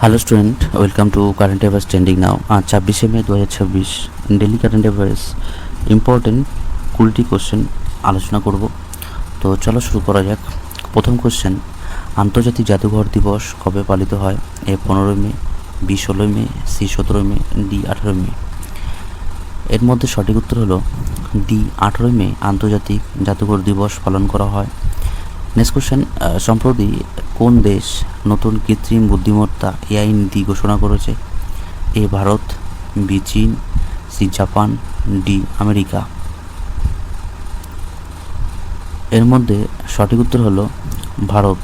Hello student, welcome to current affairs trending now. আজ 26শে May 2026 daily current affairs important 20টি question আলোচনা করব। তো চলো শুরু করা যাক। প্রথম কোশ্চেন, আন্তর্জাতিক জাদুঘর দিবস কবে পালিত হয়? এ 15 মে, বি 16 মে, সি 17 মে, ডি 18 মে। এর মধ্যে সঠিক উত্তর হলো ডি 18 মে আন্তর্জাতিক জাদুঘর দিবস পালন করা হয়। নেক্সট কোশ্চেন, সম্প্রতি কোন দেশ নতুন কৃত্রিম বুদ্ধিমত্তা এআই নীতি ঘোষণা করেছে? এ ভারত, বি চীন, সি জাপান, ডি আমেরিকা। এর মধ্যে সঠিক উত্তর হলো ভারত।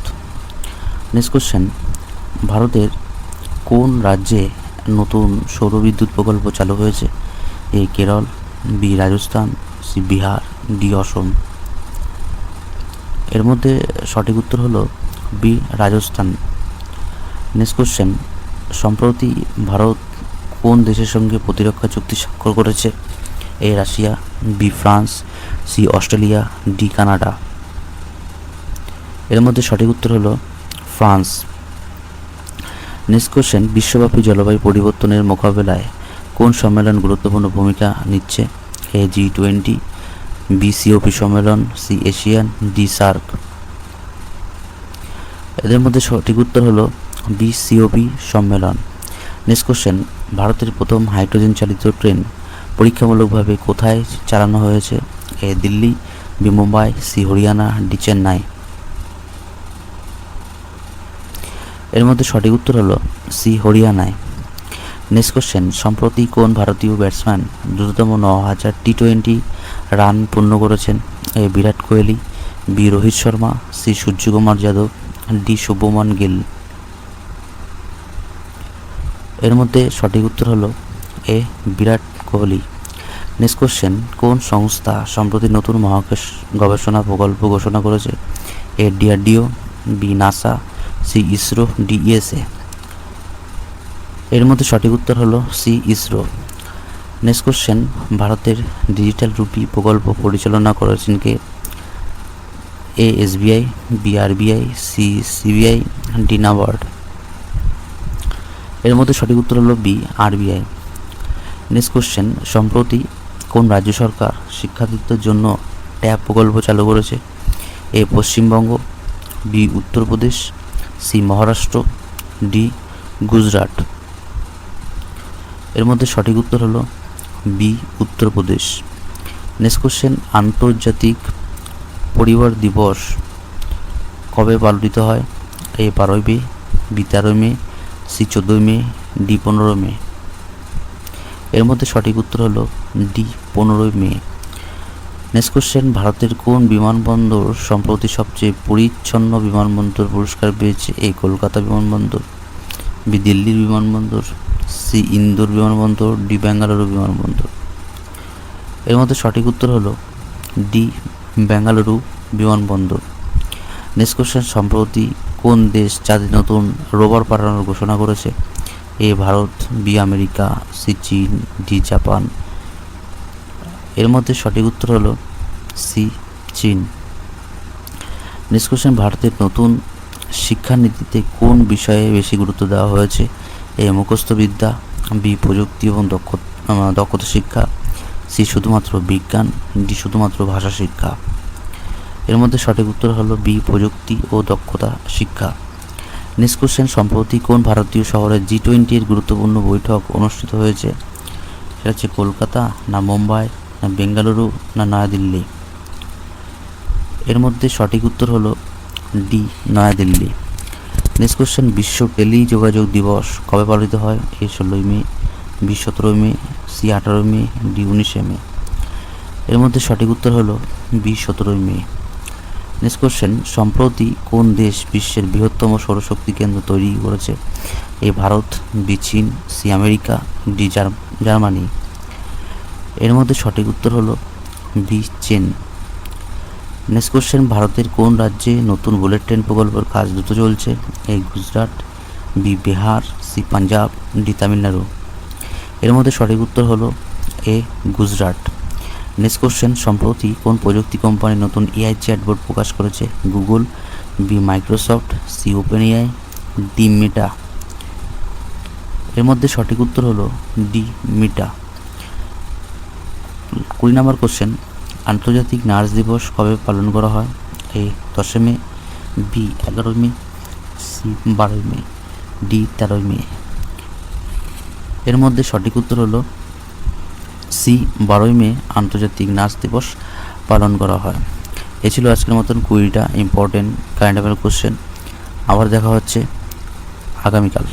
নেক্সট কোশ্চেন, ভারতের কোন রাজ্যে নতুন সৌরবিদ্যুৎ প্রকল্প চালু হয়েছে? A Kerala, B Rajasthan, C Bihar, D Assam. এর মধ্যে সঠিক উত্তর হলো বি রাজস্থান। নেক্সট কোশ্চেন, সম্প্রতি ভারত কোন দেশের সঙ্গে প্রতিরক্ষা চুক্তি স্বাক্ষর করেছে? A Russia, B France, C Australia, D Canada. এর মধ্যে সঠিক উত্তর হলো ফ্রান্স। নেক্সট কোশ্চেন, বিশ্বব্যাপী জলবায়ু পরিবর্তনের মোকাবেলায় কোন সম্মেলন গুরুত্বপূর্ণ ভূমিকা নিচ্ছে? এ G20, বি সিওপি সম্মেলন, সি এশিয়ান, ডি সার্ক। এদের মধ্যে সঠিক উত্তর হলো বি সিওপি সম্মেলন। নেক্সট কোশ্চেন, ভারতের প্রথম হাইড্রোজেন চালিত ট্রেন পরীক্ষামূলকভাবে কোথায় চালানো হয়েছে? A Delhi, B Mumbai, C Haryana, D Chennai. এর মধ্যে সঠিক উত্তর হলো সি হরিয়ানায়। নেক্সট কোশ্চেন, সম্প্রতি কোন ভারতীয় ব্যাটসম্যান দ্রুততম 9000 টি20 রান পূর্ণ করেছেন? A Virat Kohli, B Rohit Sharma, C Suryakumar Yadav, D Shubman Gill. এর মধ্যে সঠিক উত্তর হলো A Virat Kohli. Next question, কোন সংস্থা সম্প্রতি নতুন মহাকাশ গবেষণা প্রকল্প ঘোষণা করেছে? A DRDO, B NASA, C ISRO, D ESA. এর মধ্যে সঠিক উত্তর হলো সি ইসরো। নেক্সট কোশ্চেন, ভারতের ডিজিটাল রুপি প্রকল্প পরিচালনা করেছেন কে? A SBI, B RBI, C CBI, D NABARD. এর মধ্যে সঠিক উত্তর হলো বি আরবিআই। নেক্সট কোশ্চেন, সম্প্রতি কোন রাজ্য সরকার শিক্ষার্থীদের জন্য ট্যাব প্রকল্প চালু করেছে? A Paschimbanga, B Uttar Pradesh, C Maharashtra, D Gujarat. এর মধ্যে সঠিক উত্তর হলো বি উত্তরপ্রদেশ। নেক্সট কোশ্চেন, আন্তর্জাতিক পরিবার দিবস কবে পালিত হয়? এ 12 মে, বি 13 মে, সি 14 মে, ডি 15 মে। এর মধ্যে সঠিক উত্তর হলো ডি 15 মে। নেক্সট কোশ্চেন, ভারতের কোন বিমানবন্দর সম্প্রতি সবচেয়ে পরিচ্ছন্ন বিমানবন্দর পুরস্কার পেয়েছে? এ কলকাতা বিমানবন্দর, বি দিল্লির বিমানবন্দর, সি ইন্দোর বিমানবন্দর, ডি বেঙ্গালুরু বিমানবন্দর। এর মধ্যে সঠিক উত্তর হলো ডি বেঙ্গালুরু বিমানবন্দর। নেক্সট কোশ্চেন, সম্প্রতি কোন দেশ চাঁদে নতুন রোভার পাঠানোর ঘোষণা করেছে? এ ভারত, বি আমেরিকা, সি চীন, ডি জাপান। এর মধ্যে সঠিক উত্তর হলো সি চীন। নেক্সট কোশ্চেন, ভারতের নতুন শিক্ষানীতিতে কোন বিষয়ে বেশি গুরুত্ব দেওয়া হয়েছে? এ মুখস্থবিদ্যা, বি প্রযুক্তি এবং দক্ষতা শিক্ষা, সি শুধুমাত্র বিজ্ঞান, ডি শুধুমাত্র ভাষা শিক্ষা। এর মধ্যে সঠিক উত্তর হলো বি প্রযুক্তি ও দক্ষতা শিক্ষা। নেক্সট কোশ্চেন, সম্প্রতি কোন ভারতীয় শহরে G20 এর গুরুত্বপূর্ণ বৈঠক অনুষ্ঠিত হয়েছে? সেটা হচ্ছে কলকাতা, না মুম্বাই, না বেঙ্গালুরু, না নয়াদিল্লি। এর মধ্যে সঠিক উত্তর হলো ডি নয়াদিল্লি। নেক্সট কোশ্চেন, বিশ্ব টেলিযোগাযোগ দিবস কবে পালিত হয়? এ 16 মে, বি 17 মে, সি 18 মে, ডি 19 মে। এর মধ্যে সঠিক উত্তর হলো বি 17 মে। নেক্সট কোশ্চেন, সম্প্রতি কোন দেশ বিশ্বের বৃহত্তম সৌরশক্তি কেন্দ্র তৈরি করেছে? এ ভারত, বি চীন, সি আমেরিকা, ডি জার্মানি। এর মধ্যে সঠিক উত্তর হলো বি চীন। নেক্সট কোশ্চেন, ভারতের কোন রাজ্যে নতুন বুলেট ট্রেন প্রকল্পের কাজ দ্রুত চলছে? A Gujarat, B Bihar, C Punjab, D Tamil Nadu. এর মধ্যে সঠিক উত্তর হলো এ গুজরাট। নেক্সট কোশ্চেন, সম্প্রতি কোন প্রযুক্তি কোম্পানি নতুন এআই চ্যাটবট প্রকাশ করেছে? Google, B Microsoft, C open AI, D Meta. এর মধ্যে সঠিক উত্তর হলো ডি মিটা। 20 নম্বর কোশ্চেন, আন্তর্জাতিক নার্স দিবস কবে পালন করা হয়? A 10 May, B 11 May, C 12 May, D 13 May. এর মধ্যে সঠিক উত্তর হলো সি 12 মে আন্তর্জাতিক নার্স দিবস পালন করা হয়। এ ছিল আজকের মতন 20টা ইম্পর্টেন্ট কারেন্ট অ্যাফেয়ার কোশ্চেন। আবার দেখা হচ্ছে আগামীকাল।